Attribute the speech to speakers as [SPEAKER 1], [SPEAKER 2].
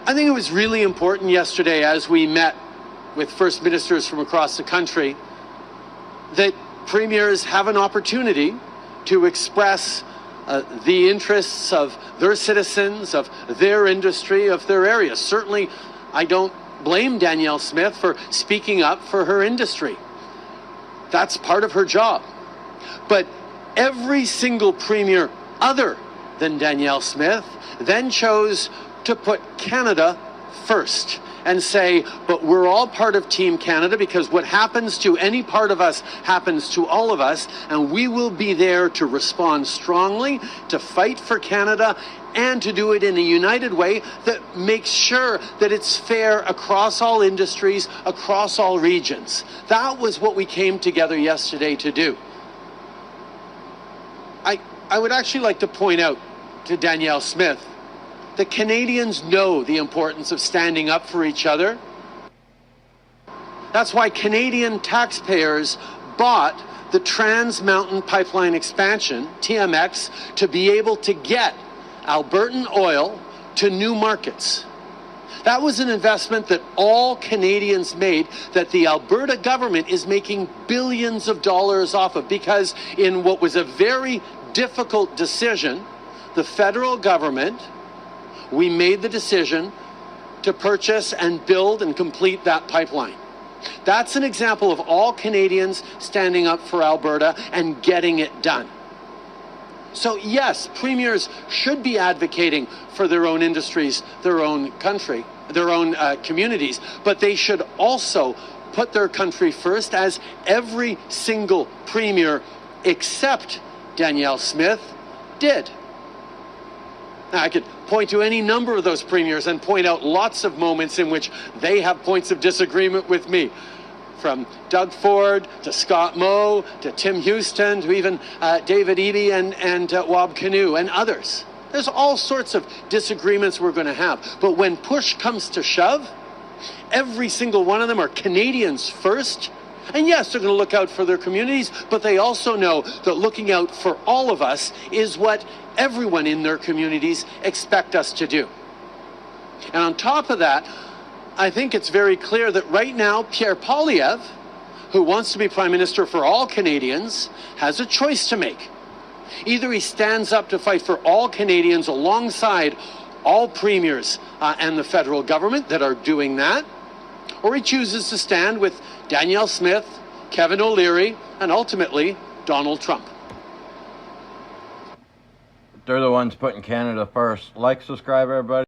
[SPEAKER 1] I think it was really important yesterday as we met with First Ministers from across the country that premiers have an opportunity to express the interests of their citizens, of their industry, of their area. Certainly, I don't blame Danielle Smith for speaking up for her industry. That's part of her job. But every single premier other than Danielle Smith then chose to put Canada first and say, but we're all part of Team Canada because what happens to any part of us happens to all of us, and we will be there to respond strongly, to fight for Canada, and to do it in a united way that makes sure that it's fair across all industries, across all regions. That was what we came together yesterday to do. I would actually like to point out to Danielle Smith that Canadians know the importance of standing up for each other. That's why Canadian taxpayers bought the Trans Mountain Pipeline Expansion, TMX, to be able to get Albertan oil to new markets. That was an investment that all Canadians made, that the Alberta government is making billions of dollars off of, because in what was a very difficult decision, the federal government, we made the decision to purchase and build and complete that pipeline. That's an example of all Canadians standing up for Alberta and getting it done. So yes, premiers should be advocating for their own industries, their own country, their own communities, but they should also put their country first, as every single premier except Danielle Smith did. Now, I could point to any number of those premiers and point out lots of moments in which they have points of disagreement with me. From Doug Ford to Scott Moe to Tim Houston to even David Eby and Wab Kinew and others. There's all sorts of disagreements we're going to have. But when push comes to shove, every single one of them are Canadians first. And yes, they're going to look out for their communities, but they also know that looking out for all of us is what everyone in their communities expect us to do. And on top of that, I think it's very clear that right now, Pierre Poilievre, who wants to be Prime Minister for all Canadians, has a choice to make. Either he stands up to fight for all Canadians alongside all premiers and the federal government that are doing that, or he chooses to stand with Danielle Smith, Kevin O'Leary, and ultimately Donald Trump.
[SPEAKER 2] They're the ones putting Canada first. Like, subscribe, everybody.